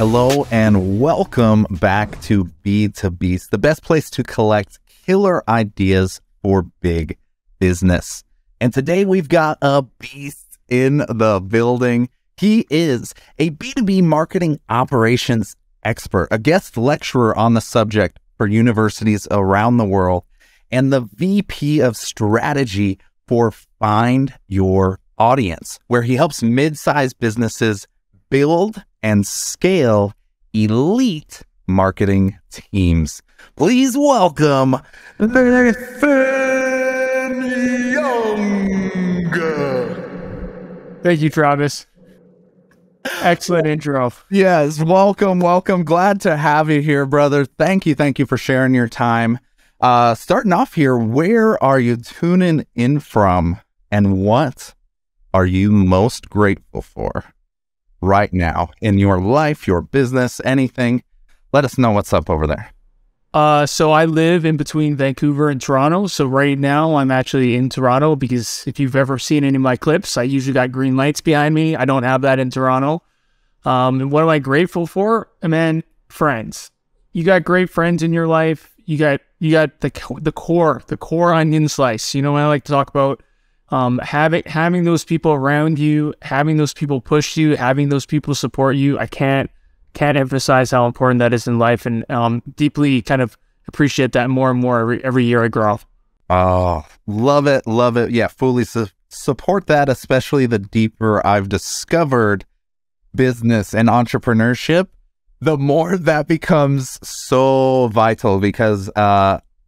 Hello and welcome back to B2Beast, the best place to collect killer ideas for big business. And today we've got a beast in the building. He is a B2B marketing operations expert, a guest lecturer on the subject for universities around the world, and the VP of strategy for Find Your Audience, where he helps mid-sized businesses build and scale elite marketing teams. Please welcome Nathan Yeung. Thank you, Travis. Excellent intro. Yes, welcome. Glad to have you here, brother. Thank you for sharing your time. Starting off here, where are you tuning in from, and what are you most grateful for right now in your life, your business, anything? Let us know what's up over there. So I live in between Vancouver and Toronto. So right now I'm actually in Toronto because if you've ever seen any of my clips, I usually got green lights behind me. I don't have that in Toronto. And what am I grateful for? Man, friends. You got great friends in your life. You got the core onion slice. You know what I like to talk about? Having those people around you, having those people push you, having those people support you. I can't emphasize how important that is in life, and deeply kind of appreciate that more and more every year I grow. Oh, love it. Yeah, fully support that, especially the deeper I've discovered business and entrepreneurship, the more that becomes so vital, because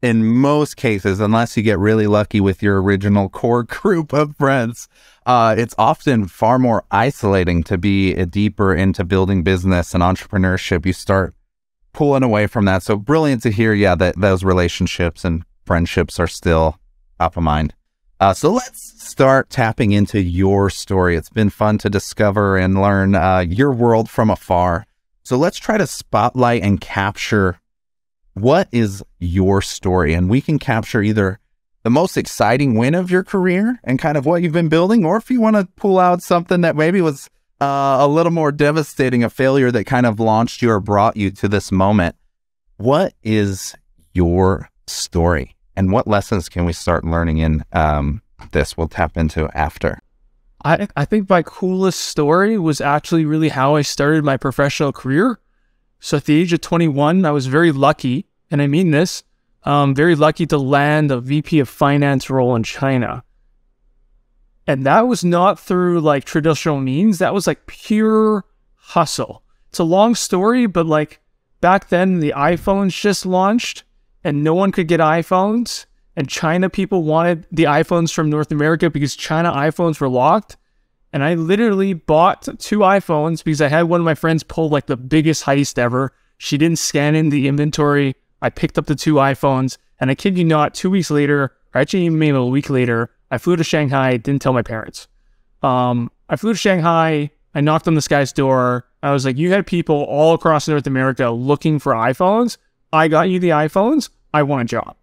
in most cases, unless you get really lucky with your original core group of friends, it's often far more isolating to be deeper into building business and entrepreneurship. You start pulling away from that. So brilliant to hear, yeah, that those relationships and friendships are still top of mind. So let's start tapping into your story. It's been fun to discover and learn your world from afar. So let's try to spotlight and capture what is your story. And we can capture either the most exciting win of your career and kind of what you've been building, or if you want to pull out something that maybe was a little more devastating, a failure that kind of launched you or brought you to this moment. What is your story, and what lessons can we start learning in this? We'll tap into after. I think my coolest story was actually really how I started my professional career. So at the age of 21, I was very lucky, and I mean this, very lucky to land a VP of finance role in China. And that was not through like traditional means. That was like pure hustle. It's a long story, but like back then the iPhones just launched and no one could get iPhones. And China people wanted the iPhones from North America because China iPhones were locked. And I literally bought 2 iPhones because I had one of my friends pull like the biggest heist ever. She didn't scan in the inventory. I picked up the 2 iPhones, and I kid you not, 2 weeks later, or actually maybe a week later, I flew to Shanghai, didn't tell my parents. I flew to Shanghai, I knocked on this guy's door. I was like, you had people all across North America looking for iPhones. I got you the iPhones. I want a job.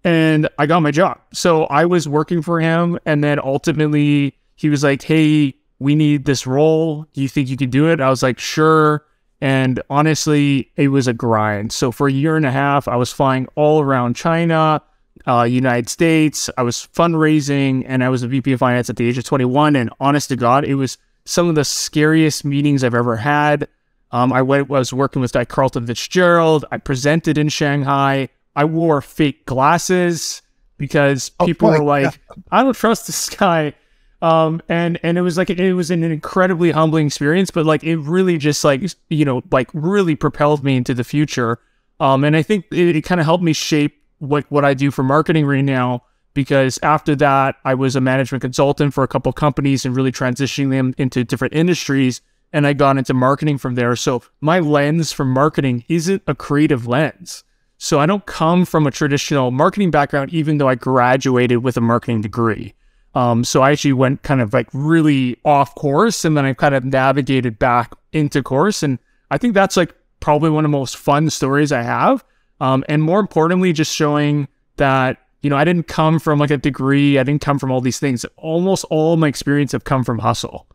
And I got my job. So I was working for him, and then ultimately he was like, hey, we need this role. Do you think you can do it? I was like, sure. And honestly, it was a grind. So for a year and a half, I was flying all around China, United States. I was fundraising, and I was a VP of finance at the age of 21. And honest to God, it was some of the scariest meetings I've ever had. I was working with Carlton Fitzgerald. I presented in Shanghai. I wore fake glasses because people were like, I don't trust this guy. And it was like, it was an incredibly humbling experience, but like, it really just like, you know, like really propelled me into the future. And I think it kind of helped me shape what I do for marketing right now, because after that, I was a management consultant for a couple of companies and really transitioning them into different industries. And I got into marketing from there. So my lens for marketing isn't a creative lens. So I don't come from a traditional marketing background, even though I graduated with a marketing degree. So I actually went kind of like really off course, and then I kind of navigated back into course. And I think that's like probably one of the most fun stories I have. And more importantly, just showing that, you know, I didn't come from like a degree. I didn't come from all these things. Almost all my experience have come from hustle.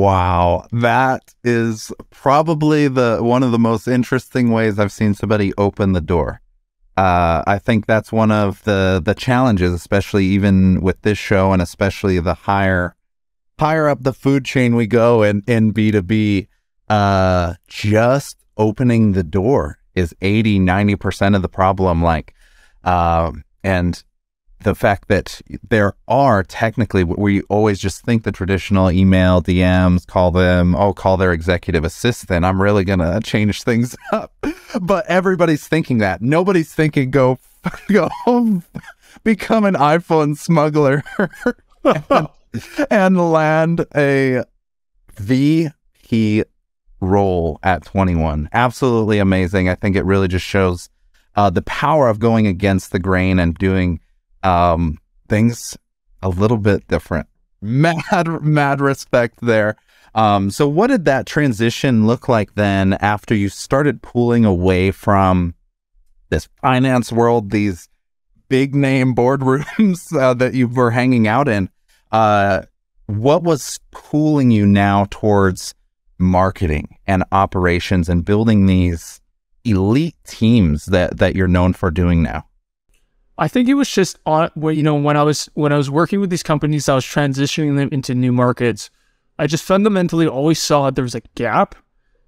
Wow, that is probably one of the most interesting ways I've seen somebody open the door. I think that's one of the challenges, especially even with this show, and especially the higher up the food chain we go in B2B. Just opening the door is 80-90% of the problem. And the fact that there are technically, we always just think the traditional email, DMs, call their executive assistant. I'm really going to change things up. But everybody's thinking that. Nobody's thinking go become an iPhone smuggler and land a VP role at 21. Absolutely amazing. I think it really just shows the power of going against the grain and doing things a little bit different. Mad respect there. So what did that transition look like then after you started pulling away from this finance world, these big name boardrooms that you were hanging out in? What was pulling you now towards marketing and operations and building these elite teams that you're known for doing now? I think it was just when I was working with these companies, I was transitioning them into new markets. I just fundamentally always saw there was a gap,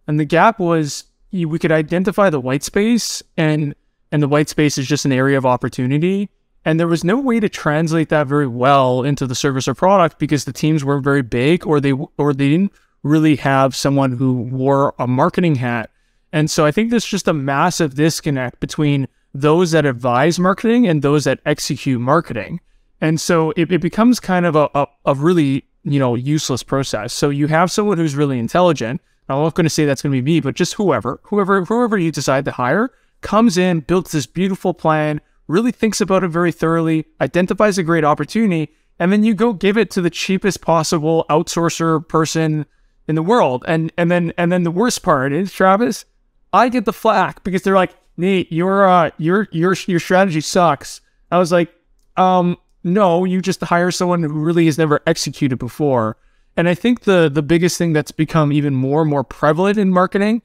and the gap was we could identify the white space, and the white space is just an area of opportunity, and there was no way to translate that very well into the service or product because the teams weren't very big, or they didn't really have someone who wore a marketing hat. And so I think there's just a massive disconnect between those that advise marketing and those that execute marketing. And so it becomes kind of a really, useless process. So you have someone who's really intelligent. I'm not going to say that's going to be me, but just whoever you decide to hire comes in, builds this beautiful plan, really thinks about it very thoroughly, identifies a great opportunity, and then you go give it to the cheapest possible outsourcer person in the world. And then the worst part is, Travis, I get the flack because they're like, Nate, your strategy sucks. I was like, no, you just hire someone who really has never executed before. And I think the biggest thing that's become even more and more prevalent in marketing,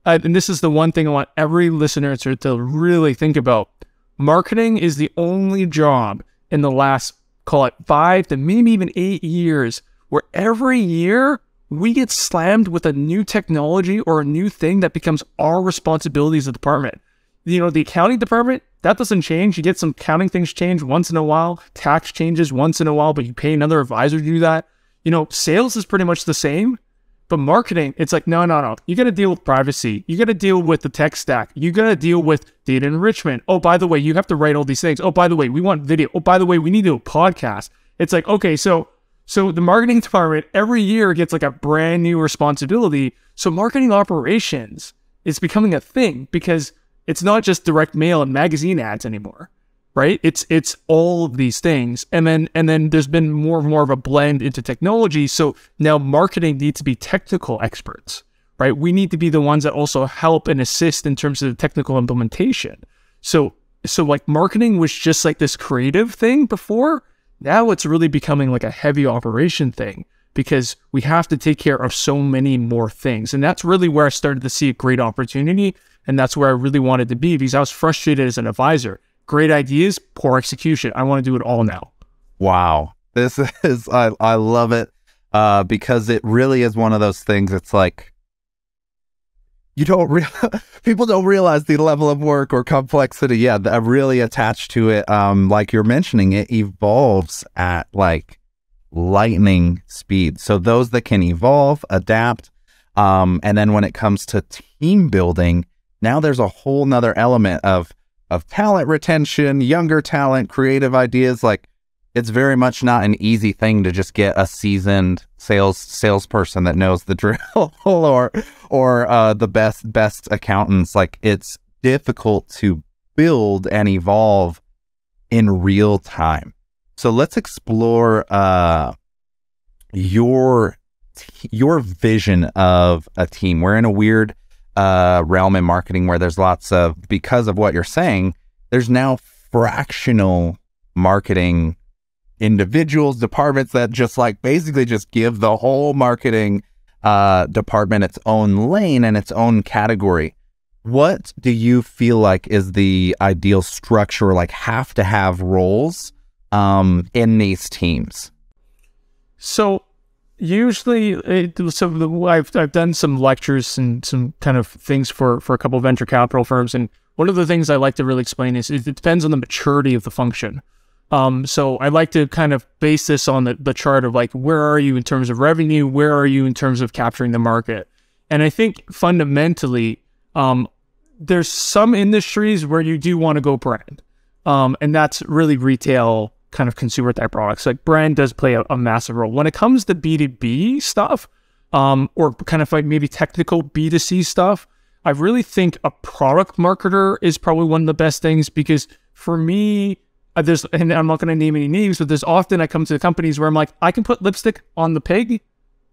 and this is the one thing I want every listener to really think about. Marketing is the only job in the last, call it 5 to maybe even 8 years, where every year we get slammed with a new technology or a new thing that becomes our responsibility as a department. The accounting department, that doesn't change. You get some accounting things change once in a while. Tax changes once in a while, but you pay another advisor to do that. Sales is pretty much the same, but marketing, it's like, no. You got to deal with privacy. You got to deal with the tech stack. You got to deal with data enrichment. Oh, by the way, you have to write all these things. Oh, by the way, we want video. Oh, by the way, we need to do a podcast. It's like, okay, so the marketing department every year gets like a brand new responsibility. So marketing operations is becoming a thing because it's not just direct mail and magazine ads anymore, right? It's all of these things. And then there's been more and more of a blend into technology. So now marketing needs to be technical experts, right? We need to be the ones that also help and assist in terms of technical implementation. So like marketing was just like this creative thing before. Now it's really becoming like a heavy operation thing because we have to take care of so many more things. And that's really where I started to see a great opportunity. And that's where I really wanted to be because I was frustrated as an advisor. Great ideas, poor execution. I want to do it all now. Wow. This is, I love it because it really is one of those things. It's like, people don't realize the level of work or complexity. Yeah, that really attached to it. Like you're mentioning, it evolves at like lightning speed. So those that can evolve, adapt, and then when it comes to team building, now there's a whole nother element of talent retention, younger talent, creative ideas. Like it's very much not an easy thing to just get a seasoned salesperson that knows the drill or the best accountants. Like it's difficult to build and evolve in real time. So let's explore your vision of a team. We're in a weird realm in marketing where there's lots of, because of what you're saying, there's now fractional marketing individuals, departments that just like basically just give the whole marketing department its own lane and its own category. What do you feel like is the ideal structure, like have to have roles in these teams? So usually, I've done some lectures and some kind of things for a couple of venture capital firms, and one of the things I like to really explain is it depends on the maturity of the function. So I like to kind of base this on the chart of like, where are you in terms of revenue? Where are you in terms of capturing the market? And I think fundamentally, there's some industries where you do want to go brand. And that's really retail kind of consumer type products. Like brand does play a massive role. When it comes to B2B stuff, or kind of like maybe technical B2C stuff, I really think a product marketer is probably one of the best things, because for me, and I'm not going to name any names, but there's often I come to the companies where I'm like, I can put lipstick on the pig,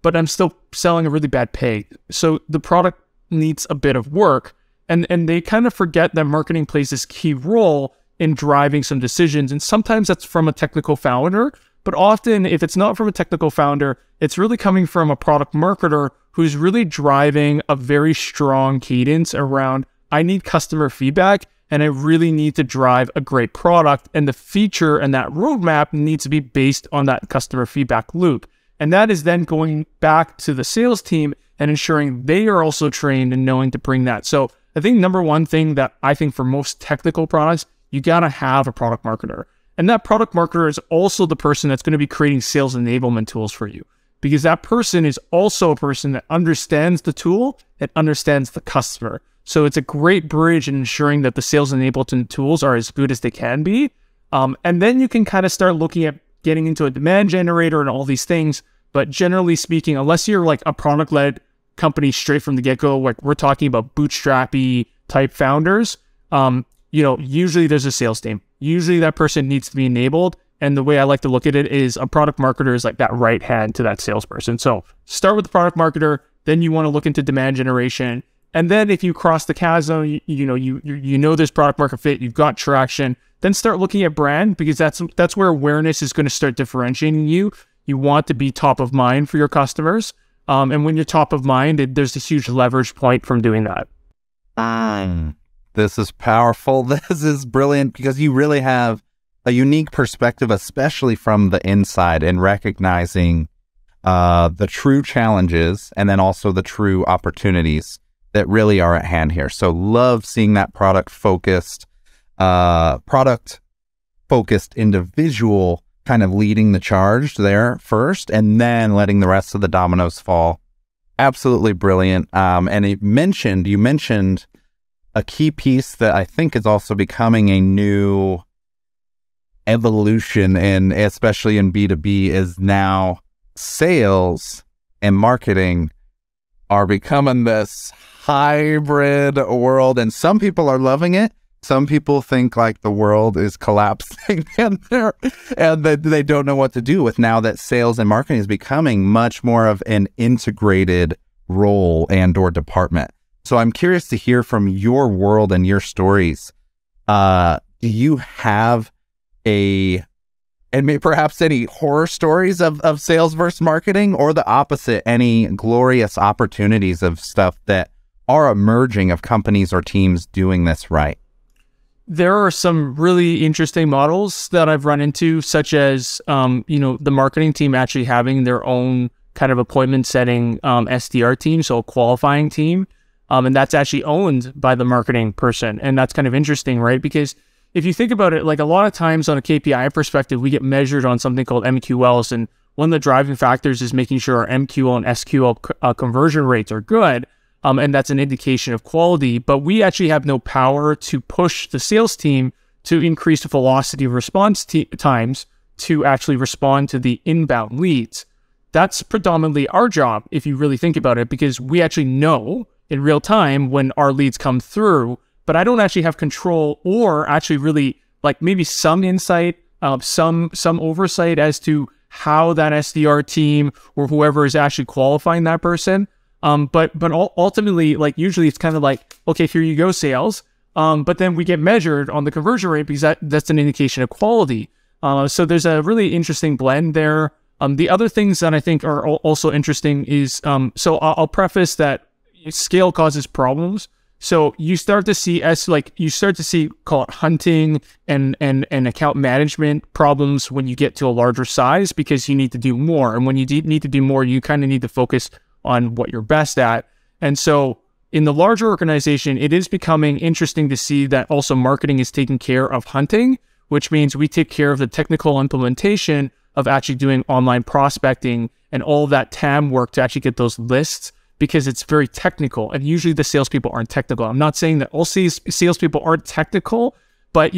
but I'm still selling a really bad pig. So the product needs a bit of work. And they kind of forget that marketing plays this key role in driving some decisions. And sometimes that's from a technical founder, but often if it's not from a technical founder, it's really coming from a product marketer who's really driving a very strong cadence around, I need customer feedback and I really need to drive a great product. And the feature and that roadmap needs to be based on that customer feedback loop. And that is then going back to the sales team and ensuring they are also trained and knowing to bring that. So I think number one thing that I think for most technical products, you got to have a product marketer. And that product marketer is also the person that's going to be creating sales enablement tools for you, because that person is also a person that understands the tool and understands the customer. So it's a great bridge in ensuring that the sales enablement tools are as good as they can be. And then you can kind of start looking at getting into a demand generator and all these things. But generally speaking, unless you're like a product-led company straight from the get-go, like we're talking about bootstrappy type founders, usually there's a sales team. Usually that person needs to be enabled. And the way I like to look at it is a product marketer is like that right hand to that salesperson. So start with the product marketer, then you want to look into demand generation. And then if you cross the chasm, you know this product market fit, you've got traction, then start looking at brand, because that's where awareness is going to start differentiating you. You want to be top of mind for your customers. And when you're top of mind, there's this huge leverage point from doing that. This is powerful. This is brilliant, because you really have a unique perspective, especially from the inside, and recognizing the true challenges and then also the true opportunities that really are at hand here. So love seeing that product focused individual kind of leading the charge there first, and then letting the rest of the dominoes fall. Absolutely brilliant. And you mentioned a key piece that I think is also becoming a new evolution, and especially in B2B, is now sales and marketing are becoming this hybrid world, and some people are loving it. Some people think like the world is collapsing and they don't know what to do with, now that sales and marketing is becoming much more of an integrated role and or department. So I'm curious to hear from your world and your stories. Do you have perhaps any horror stories of sales versus marketing, or the opposite, any glorious opportunities of stuff that are emerging of companies or teams doing this right? There are some really interesting models that I've run into, such as, the marketing team actually having their own kind of appointment setting SDR team, so a qualifying team. And that's actually owned by the marketing person. And that's kind of interesting, right? Because if you think about it, like a lot of times on a KPI perspective, we get measured on something called MQLs. And one of the driving factors is making sure our MQL and SQL conversion rates are good. And that's an indication of quality. But we actually have no power to push the sales team to increase the velocity of response times to actually respond to the inbound leads. That's predominantly our job, if you really think about it, because we actually know in real time when our leads come through, but I don't actually have control, or actually really like maybe some insight, some oversight as to how that SDR team or whoever is actually qualifying that person. But ultimately, like usually it's kind of like, okay, here you go, sales. But then we get measured on the conversion rate, because that's an indication of quality. So there's a really interesting blend there. The other things that I think are also interesting is, so I'll preface that scale causes problems. So you start to see call it hunting and account management problems when you get to a larger size, because you need to do more. And when you need to do more, you kind of need to focus on what you're best at. And so in the larger organization, it is becoming interesting to see that also marketing is taking care of hunting, which means we take care of the technical implementation of actually doing online prospecting and all of that TAM work to actually get those lists, because it's very technical. And usually the salespeople aren't technical. I'm not saying that all salespeople aren't technical, but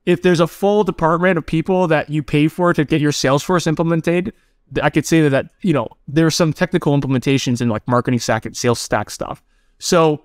if there's a full department of people that you pay for to get your Salesforce implemented, I could say that there's some technical implementations in like marketing stack and sales stack stuff. So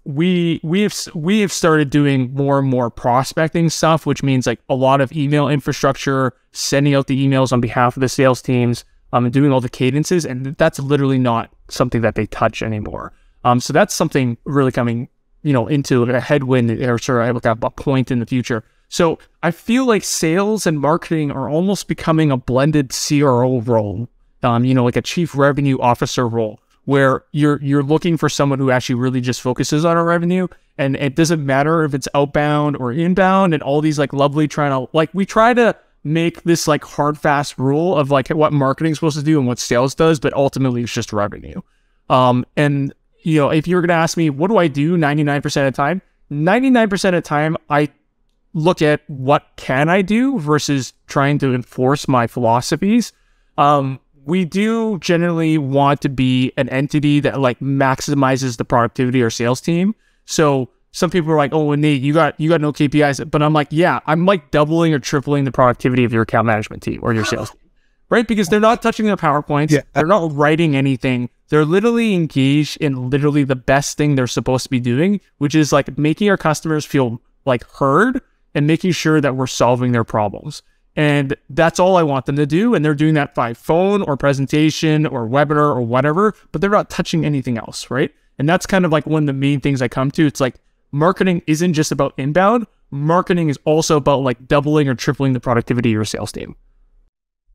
we have started doing more and more prospecting stuff, which means like a lot of email infrastructure, sending out the emails on behalf of the sales teams, and doing all the cadences, and that's literally not something that they touch anymore. So that's something really coming, into a headwind, or sort of like a point in the future. So I feel like sales and marketing are almost becoming a blended CRO role, like a chief revenue officer role, where you're looking for someone who actually really just focuses on our revenue, and it doesn't matter if it's outbound or inbound, and all these like lovely we try to make this like hard fast rule of like what marketing is supposed to do and what sales does, but ultimately it's just revenue. And if you're gonna ask me what do I do 99% of the time, 99% of the time I look at what can I do versus trying to enforce my philosophies. We do generally want to be an entity that like maximizes the productivity of our sales team. So some people are like, "Oh, Nate, you got no KPIs," but I'm like, "Yeah, I'm like doubling or tripling the productivity of your account management team or your sales team, right?" Because they're not touching their PowerPoints, they're not writing anything. They're literally engaged in literally the best thing they're supposed to be doing, which is like making our customers feel like heard and making sure that we're solving their problems. And that's all I want them to do. And they're doing that by phone or presentation or webinar or whatever, but they're not touching anything else, right? And that's kind of like one of the main things I come to. It's like marketing isn't just about inbound. Marketing is also about like doubling or tripling the productivity of your sales team.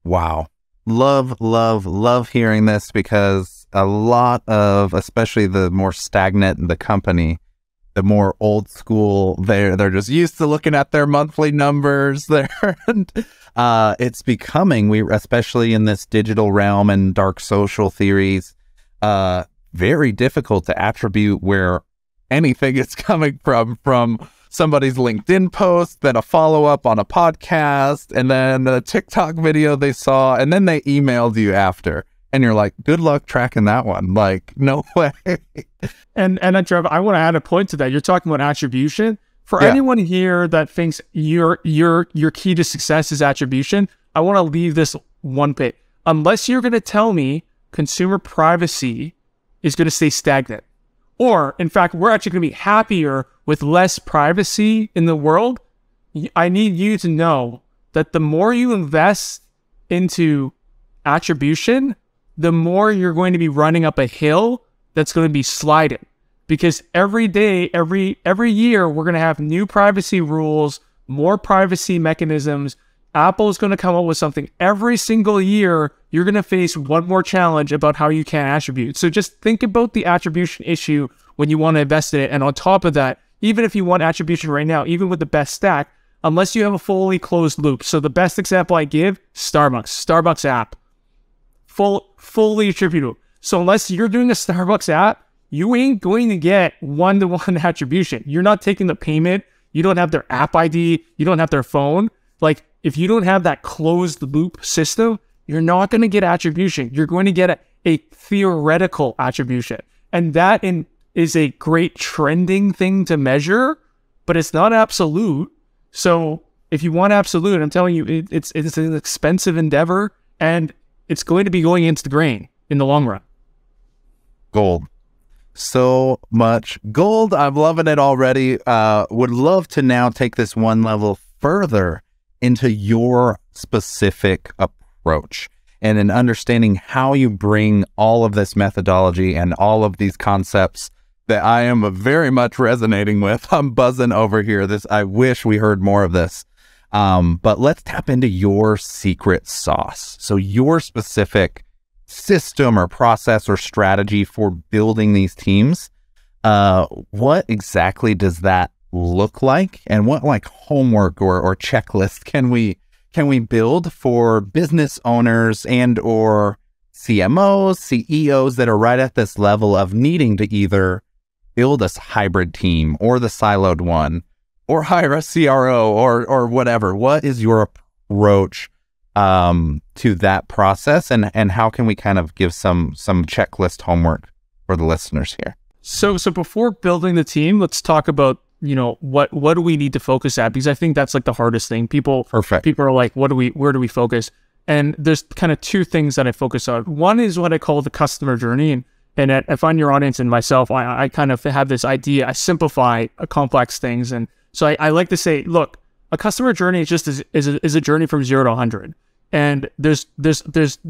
Wow. Love hearing this, because a lot of, especially the more stagnant the company, the more old school, they're just used to looking at their monthly numbers. It's becoming, especially in this digital realm and dark social theories, very difficult to attribute where anything is coming from somebody's LinkedIn post, then a follow-up on a podcast, and then a TikTok video they saw, and then they emailed you after. And you're like, good luck tracking that one. Like, no way. And Trevor, I want to add a point to that. You're talking about attribution. For anyone here that thinks your key to success is attribution, I want to leave this one bit. Unless you're going to tell me consumer privacy is going to stay stagnant, or in fact, we're actually going to be happier with less privacy in the world, I need you to know that the more you invest into attribution, the more you're going to be running up a hill that's going to be sliding. Because every day, every year, we're going to have new privacy rules, more privacy mechanisms. Apple is going to come up with something. Every single year, you're going to face one more challenge about how you can attribute. So just think about the attribution issue when you want to invest in it. And on top of that, even if you want attribution right now, even with the best stack, unless you have a fully closed loop. So the best example I give, Starbucks app. Fully attributable. So unless you're doing a Starbucks app, you ain't going to get one-to-one attribution. You're not taking the payment. You don't have their app ID. You don't have their phone. Like, if you don't have that closed loop system, you're not going to get attribution. You're going to get a theoretical attribution. And that is a great trending thing to measure, but it's not absolute. So if you want absolute, I'm telling you, it's an expensive endeavor, and it's going to be going against the grain in the long run. Gold. So much gold. I'm loving it already. Would love to now take this one level further into your specific approach and in understanding how you bring all of this methodology and all of these concepts that I am very much resonating with. I'm buzzing over here. I wish we heard more of this. But let's tap into your secret sauce. So your specific system or process or strategy for building these teams. What exactly does that look like? And what like homework or checklist can we build for business owners and or CMOs, CEOs that are right at this level of needing to either build a hybrid team or the siloed one or hire a CRO or whatever? What is your approach to that process, and how can we kind of give some checklist homework for the listeners here? So before building the team, let's talk about, what do we need to focus at? Because I think that's like the hardest thing. People are like, where do we focus? And there's kind of two things that I focus on. One is what I call the customer journey. And at Find Your Audience and myself, I kind of have this idea. I simplify complex things. And so I like to say, look, a customer journey is a journey from 0 to 100. And there's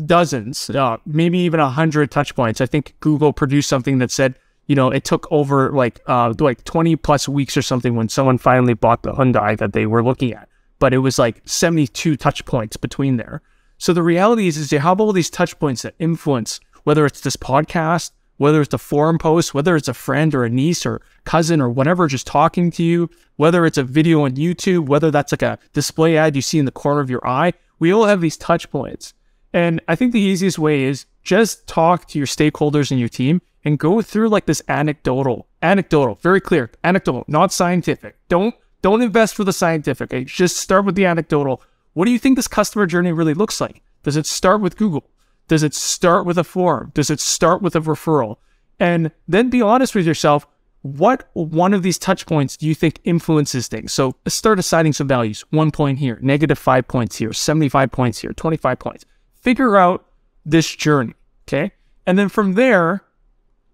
dozens, maybe even 100 touch points. I think Google produced something that said, it took over like 20 plus weeks or something when someone finally bought the Hyundai that they were looking at. But it was like 72 touch points between there. So the reality is you have all these touch points that influence, whether it's this podcast, whether it's a forum post, whether it's a friend or a niece or cousin or whatever just talking to you, whether it's a video on YouTube, whether that's like a display ad you see in the corner of your eye. We all have these touch points. And I think the easiest way is just talk to your stakeholders and your team and go through like this anecdotal, very clear, anecdotal, not scientific. Don't invest for the scientific. Okay? Just start with the anecdotal. What do you think this customer journey really looks like? Does it start with Google? Does it start with a forum? Does it start with a referral? And then be honest with yourself. What one of these touch points do you think influences things? So start assigning some values. 1 point here, -5 points here, 75 points here, 25 points. Figure out this journey, okay? And then from there,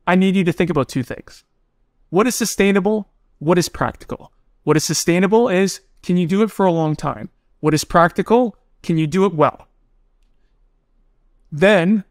I need you to think about two things. What is sustainable? What is practical? What is sustainable is, can you do it for a long time? What is practical? Can you do it well? Then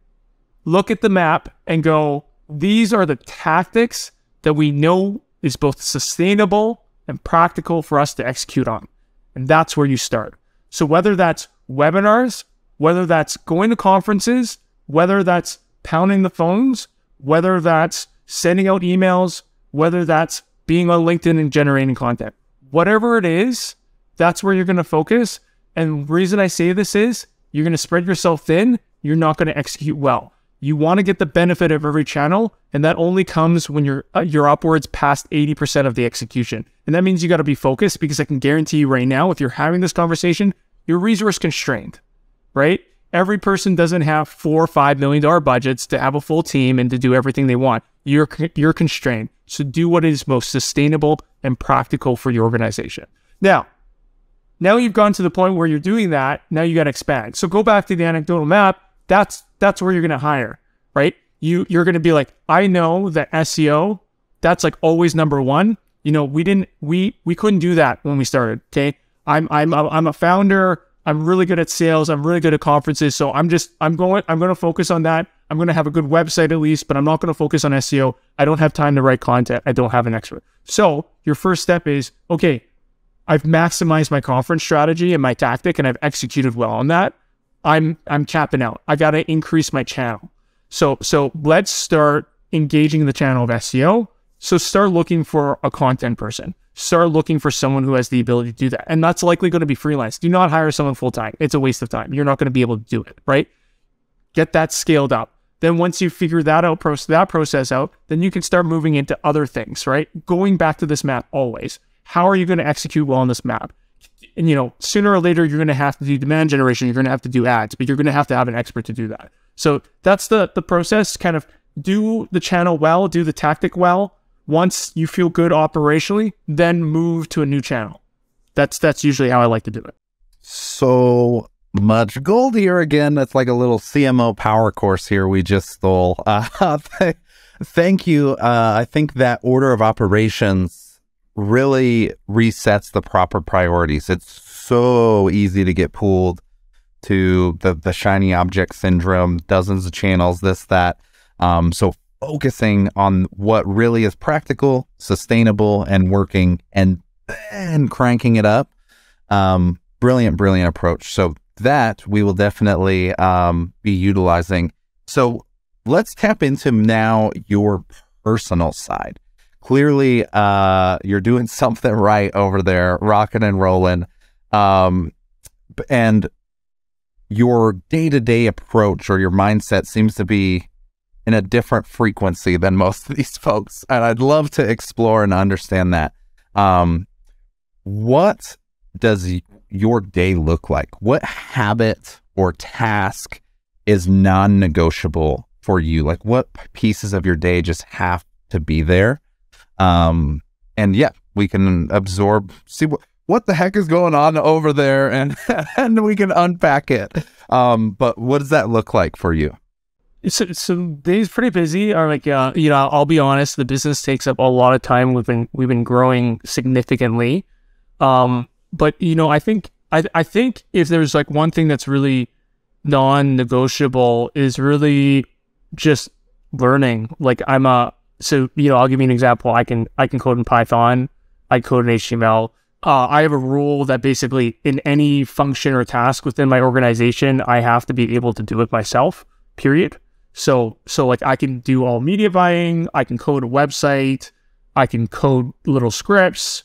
look at the map and go, these are the tactics that we know is both sustainable and practical for us to execute on. And that's where you start. So whether that's webinars, whether that's going to conferences, whether that's pounding the phones, whether that's sending out emails, whether that's being on LinkedIn and generating content, whatever it is, that's where you're going to focus. And the reason I say this is you're going to spread yourself thin. You're not going to execute well. You want to get the benefit of every channel, and that only comes when you're upwards past 80% of the execution. And that means you got to be focused, because I can guarantee you right now, if you're having this conversation, you're resource constrained, right? Every person doesn't have $4 or $5 million budgets to have a full team and to do everything they want. You're constrained. So do what is most sustainable and practical for your organization. Now you've gone to the point where you're doing that. Now you got to expand. So go back to the anecdotal map. That's where you're going to hire, right? You're going to be like, I know that SEO, that's like always number one. We couldn't do that when we started. Okay. I'm a founder. I'm really good at sales. I'm really good at conferences. So I'm going to focus on that. I'm going to have a good website at least, but I'm not going to focus on SEO. I don't have time to write content. I don't have an expert. So your first step is, okay, I've maximized my conference strategy and my tactic, and I've executed well on that. I'm capping out. I got to increase my channel. So let's start engaging the channel of SEO. So start looking for a content person. Start looking for someone who has the ability to do that. And that's likely going to be freelance. Do not hire someone full-time. It's a waste of time. You're not going to be able to do it, right? Get that scaled up. Then once you figure that out, that process out, then you can start moving into other things, right? Going back to this map always. How are you going to execute well on this map? And, sooner or later, you're going to have to do demand generation. You're going to have to do ads, but you're going to have an expert to do that. So that's the process. Kind of do the channel well, do the tactic well. Once you feel good operationally, then move to a new channel. That's usually how I like to do it. So much gold here again. That's like a little CMO power course here we just stole. Thank you. I think that order of operations really resets the proper priorities. It's so easy to get pulled to the shiny object syndrome, dozens of channels, this, that. So focusing on what really is practical, sustainable, and working, and then cranking it up. Brilliant, brilliant approach. So that we will definitely be utilizing. So let's tap into now your personal side. Clearly, you're doing something right over there, rocking and rolling. And your day-to-day approach or your mindset seems to be in a different frequency than most of these folks. And I'd love to explore and understand that. What does your day look like? What habit or task is non-negotiable for you? Like, what pieces of your day just have to be there? And yeah, we can absorb, see what the heck is going on over there, and and we can unpack it. But what does that look like for you? So days pretty busy. Are like I'll be honest, the business takes up a lot of time. We've been growing significantly. But I think if there's like one thing that's really non-negotiable is really just learning. Like I'll give you an example. I can code in Python. I code in HTML. I have a rule that basically in any function or task within my organization, I have to be able to do it myself, period. So like I can do all media buying, I can code a website, I can code little scripts,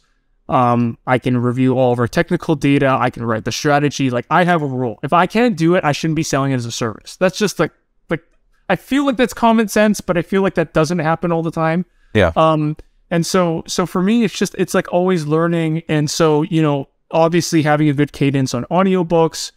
I can review all of our technical data, I can write the strategy. Like I have a rule. If I can't do it, I shouldn't be selling it as a service. That's just like I feel like that's common sense, but I feel like that doesn't happen all the time. Yeah. And so for me, it's like always learning. And so, obviously having a good cadence on audiobooks,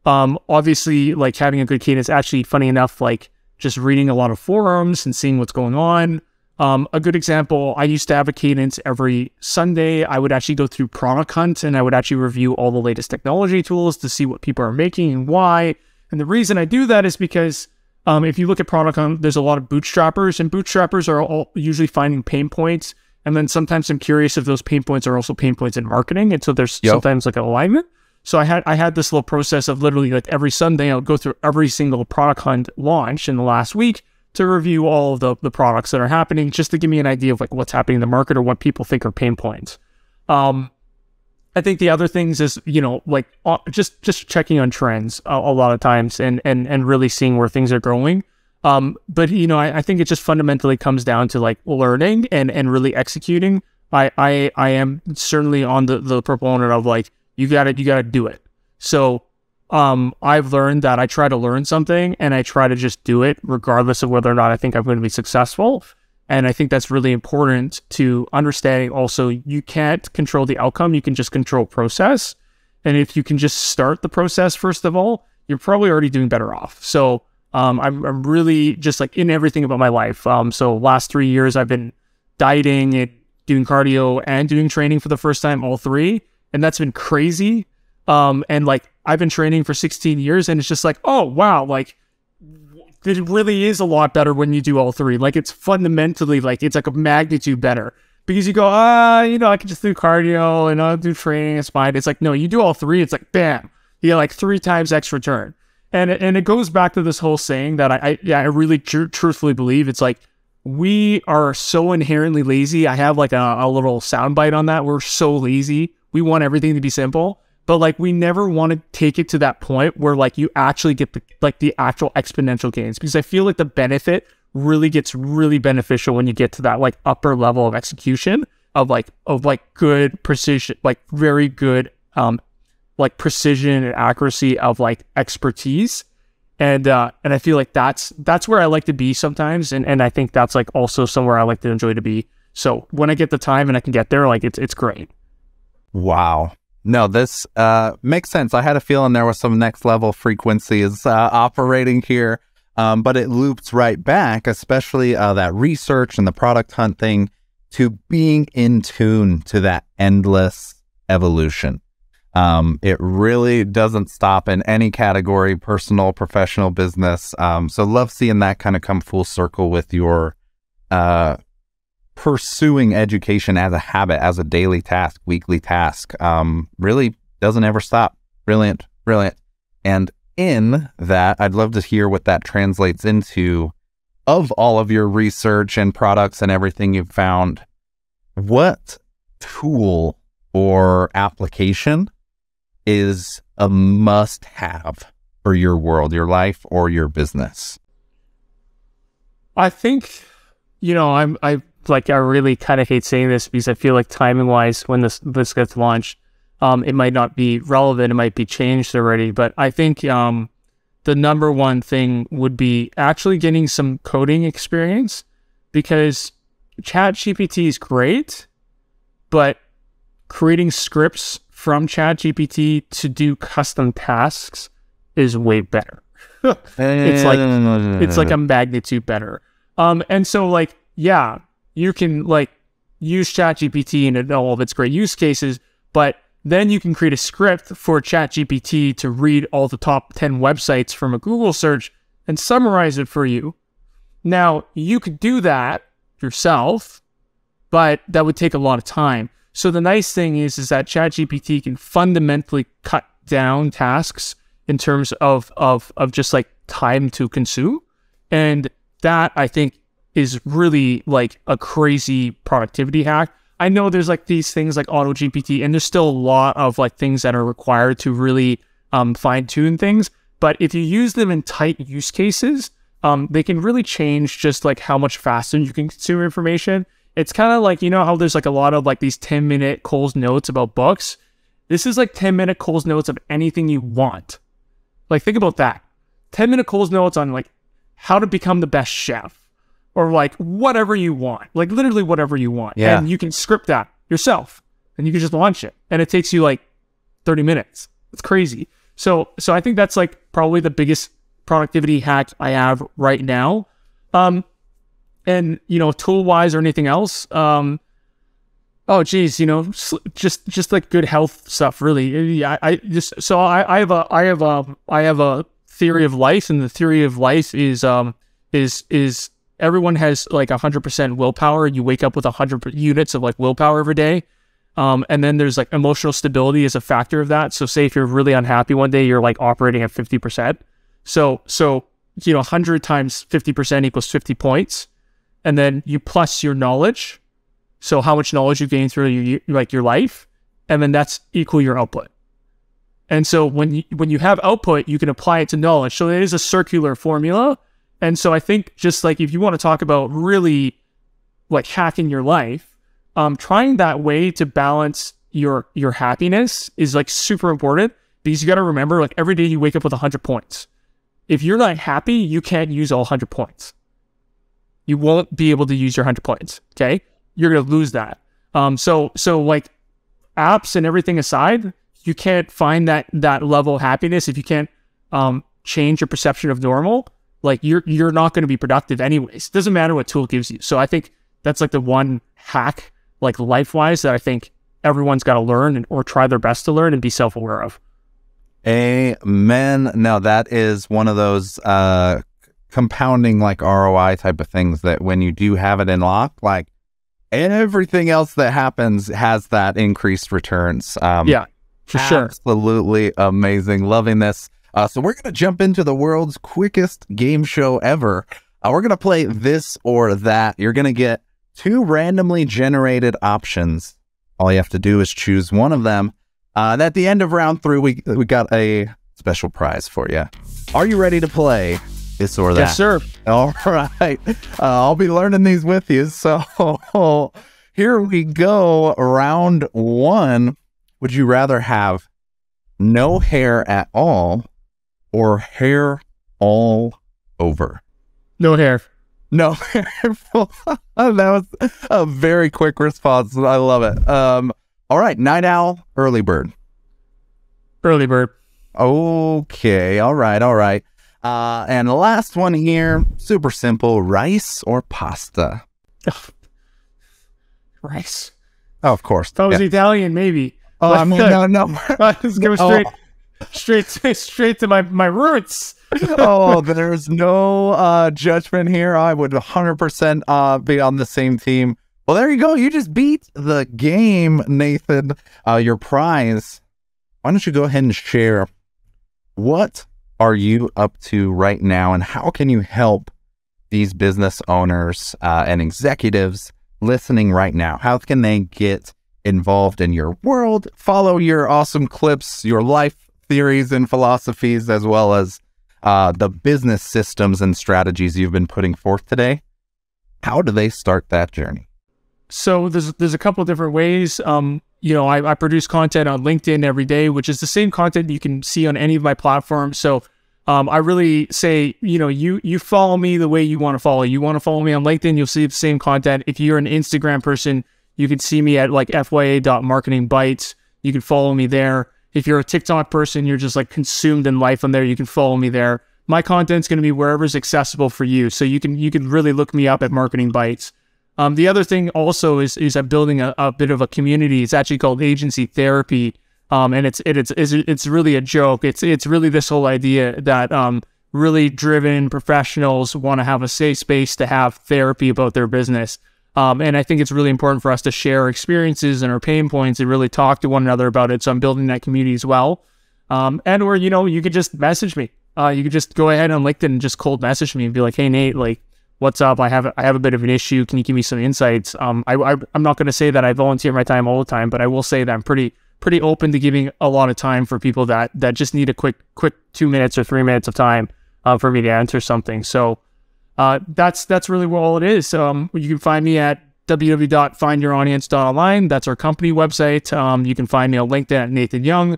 obviously like having a good cadence, actually funny enough, like just reading a lot of forums and seeing what's going on. A good example, I used to have a cadence every Sunday. I would actually go through Product Hunt and I would actually review all the latest technology tools to see what people are making and why. And the reason I do that is because if you look at Product Hunt, there's a lot of bootstrappers, and bootstrappers are all usually finding pain points. And then sometimes I'm curious if those pain points are also pain points in marketing. And so there's sometimes like an alignment. So I had this little process of literally like every Sunday, I would go through every single Product Hunt launch in the last week to review all of the products that are happening, just to give me an idea of like what's happening in the market or what people think are pain points. I think the other things is, just checking on trends a lot of times and really seeing where things are going. But I think it just fundamentally comes down to like learning and really executing. I am certainly on the proponent of like, you gotta do it. So, I've learned that I try to learn something and I try to just do it regardless of whether or not I think I'm going to be successful. And I think that's really important to understanding also, you can't control the outcome. You can just control process. And if you can just start the process, first of all, you're probably already doing better off. So, I'm really just like in everything about my life. So last 3 years, I've been dieting and doing cardio and doing training for the first time, all three. And that's been crazy. And like, I've been training for 16 years and it's just like, oh, wow. Like it really is a lot better when you do all three. Like it's fundamentally like, it's like a magnitude better because you go, I can just do cardio and I'll do training. It's fine. It's like, no, you do all three. It's like, bam, you get like 3 times X return. And it goes back to this whole saying that I really truthfully believe. It's like, we are so inherently lazy. I have like a little soundbite on that. We're so lazy. We want everything to be simple, but like, we never want to take it to that point where like you actually get the actual exponential gains, because I feel like the benefit really gets really beneficial when you get to that like upper level of execution of good precision, like very good, like precision and accuracy of like expertise. And I feel like that's where I like to be sometimes. And I think that's like also somewhere I like to enjoy to be. So when I get the time and I can get there, like it's great. Wow. No, this makes sense. I had a feeling there was some next level frequencies operating here, but it loops right back, especially that research and the product hunt thing, to being in tune to that endless evolution. It really doesn't stop in any category, personal, professional, business. So love seeing that kind of come full circle with your pursuing education as a habit, as a daily task, weekly task. Really doesn't ever stop. Brilliant, brilliant. And in that, I'd love to hear what that translates into of all of your research and products and everything you've found. What tool or application is a must-have for your world, your life, or your business? I think, I really kind of hate saying this because I feel like timing wise, when this gets launched, it might not be relevant. It might be changed already. But I think the number one thing would be actually getting some coding experience, because ChatGPT is great, but creating scripts from ChatGPT to do custom tasks is way better. It's like a magnitude better. And so you can use ChatGPT and all of its great use cases, but then you can create a script for ChatGPT to read all the top 10 websites from a Google search and summarize it for you. Now, you could do that yourself, but that would take a lot of time. So the nice thing is that ChatGPT can fundamentally cut down tasks in terms of just time to consume. And that, I think, is really a crazy productivity hack. I know there's these things like AutoGPT, and there's still a lot of things that are required to really fine tune things. But if you use them in tight use cases, they can really change just how much faster you can consume information. It's kind of how there's a lot of these 10-minute Cole's notes about books. This is 10-minute Cole's notes of anything you want. Think about that. 10-minute Cole's notes on how to become the best chef, or whatever you want, literally whatever you want. Yeah. And you can script that yourself and you can just launch it. And it takes you 30 minutes. It's crazy. So I think that's probably the biggest productivity hack I have right now. And tool wise or anything else, just good health stuff, really. I have a theory of life, and the theory of life is everyone has 100% willpower. You wake up with 100 units of willpower every day. And then there's emotional stability is a factor of that. So say if you're really unhappy one day, you're operating at 50%. So 100 times 50% equals 50 points. And then you plus your knowledge. So how much knowledge you gain through your life, and then that's equal your output. And so when you have output, you can apply it to knowledge. So it is a circular formula. And so I think just if you want to talk about really hacking your life, trying that way to balance your happiness is super important, because you got to remember every day you wake up with 100 points. If you're not happy, you can't use all 100 points. You won't be able to use your 100 points. Okay. You're going to lose that. So apps and everything aside, you can't find that level of happiness if you can't change your perception of normal. You're not going to be productive anyways. It doesn't matter what tool gives you. So I think that's the one hack, life-wise, that I think everyone's got to learn or try their best to learn and be self-aware of. Amen. Now that is one of those compounding ROI type of things that when you do have it in lock, everything else that happens has that increased returns. Yeah, for sure. Absolutely amazing. Loving this. So we're going to jump into the world's quickest game show ever. We're going to play this or that. You're going to get 2 randomly generated options. All you have to do is choose one of them. And at the end of round 3, we got a special prize for you. Are you ready to play this or that? Yes, sir. All right. I'll be learning these with you. So here we go. Round 1. Would you rather have no hair at all or hair all over? No hair. No hair. That was a very quick response. I love it. All right. Night owl, early bird? Early bird. Okay. All right. And the last one here, super simple. Rice or pasta? Rice. Oh, of course. If I was Italian, maybe. Oh, I mean, no. Let's go straight to my roots. Oh, there's no judgment here. I would 100% be on the same team. Well, there you go. You just beat the game, Nathan. Your prize. Why don't you go ahead and share what are you up to right now, and how can you help these business owners and executives listening right now? How can they get involved in your world, follow your awesome clips, your life theories and philosophies, as well as the business systems and strategies you've been putting forth today, how do they start that journey? So there's a couple of different ways. I produce content on LinkedIn every day, which is the same content you can see on any of my platforms. So I really say, you follow me the way you want to follow. You want to follow me on LinkedIn, you'll see the same content. If you're an Instagram person, you can see me at like fya.marketingbytes. You can follow me there. If you're a TikTok person, you're just like consumed in life on there, you can follow me there. My content's going to be wherever's accessible for you. So you can really look me up at Marketing Bytes. The other thing also is I'm building a bit of a community. It's actually called Agency Therapy. And it's really a joke. It's really this whole idea that really driven professionals want to have a safe space to have therapy about their business. And I think it's really important for us to share our experiences and our pain points and really talk to one another about it. So I'm building that community as well. Or you could just message me. You could just go ahead on LinkedIn and just cold message me and be like, "Hey Nate, like, what's up? I have a bit of an issue. Can you give me some insights?" I'm not going to say that I volunteer my time all the time, but I will say that I'm pretty open to giving a lot of time for people that just need a quick 2 minutes or 3 minutes of time for me to answer something. So that's really what all it is. You can find me at www.findyouraudience.online. That's our company website. You can find me on LinkedIn at Nathan Yeung,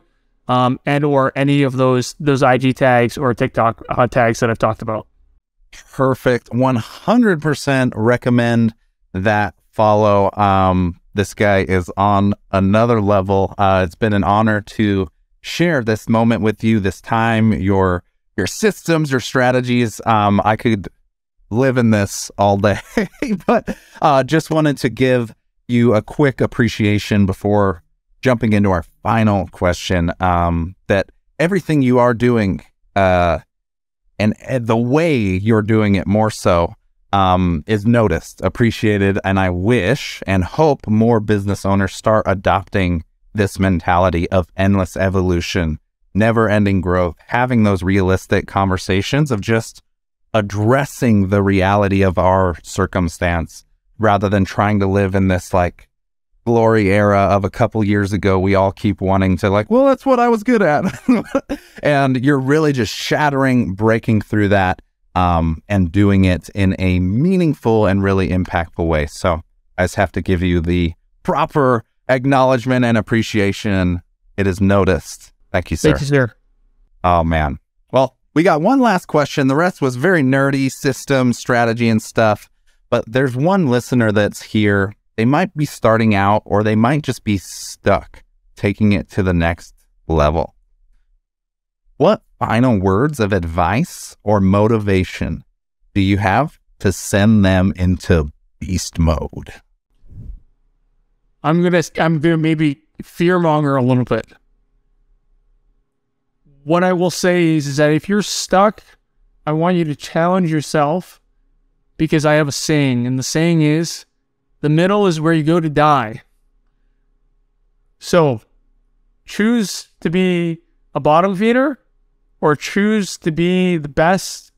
and or any of those IG tags or TikTok tags that I've talked about. Perfect. 100% recommend that follow. This guy is on another level. It's been an honor to share this moment with you, this time, your systems, your strategies. I could live in this all day, but just wanted to give you a quick appreciation before jumping into our final question, that everything you are doing, and the way you're doing it more so, is noticed, appreciated, and I wish and hope more business owners start adopting this mentality of endless evolution, never-ending growth, having those realistic conversations of just addressing the reality of our circumstance rather than trying to live in this like glory era of a couple years ago. We all keep wanting to like, well, that's what I was good at. And you're really just shattering, breaking through that, and doing it in a meaningful and really impactful way. So I just have to give you the proper acknowledgement and appreciation. It is noticed. Thank you, sir. Thank you, sir. Oh, man. Well, we got one last question. The rest was very nerdy, system, strategy, and stuff. But there's one listener that's here. They might be starting out, or they might just be stuck, taking it to the next level. What final words of advice or motivation do you have to send them into beast mode? I'm gonna maybe fearmonger a little bit. What I will say is that if you're stuck, I want you to challenge yourself, because I have a saying, and the saying is, the middle is where you go to die. So choose to be a bottom feeder, or choose to be the best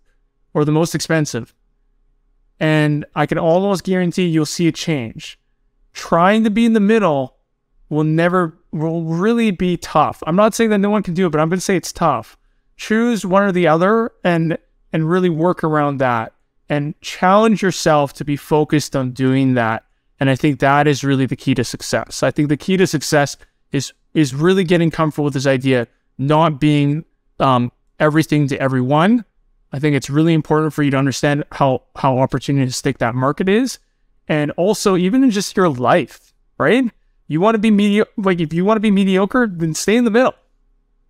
or the most expensive. And I can almost guarantee you'll see a change. Trying to be in the middle will really be tough. I'm not saying that no one can do it, but I'm going to say it's tough. Choose one or the other and really work around that and challenge yourself to be focused on doing that. And I think that is really the key to success. I think the key to success is really getting comfortable with this idea, not being everything to everyone. I think it's really important for you to understand how opportunistic that market is. And also even in just your life, right? You want to be if you want to be mediocre, then stay in the middle.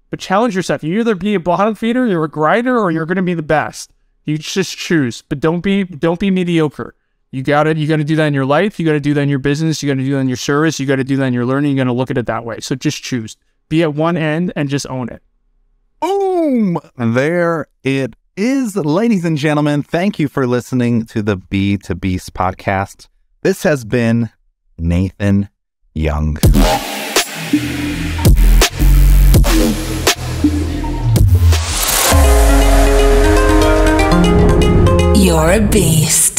But challenge yourself. You either be a bottom feeder, you're a grinder, or you're going to be the best. You just choose, but don't be mediocre. You got to do that in your life. You got to do that in your business. You got to do that in your service. You got to do that in your learning. You got to look at it that way. So just choose. Be at one end and just own it. Boom! There it is, ladies and gentlemen. Thank you for listening to the B to Beast podcast. This has been Nathan Yeung. You're a beast.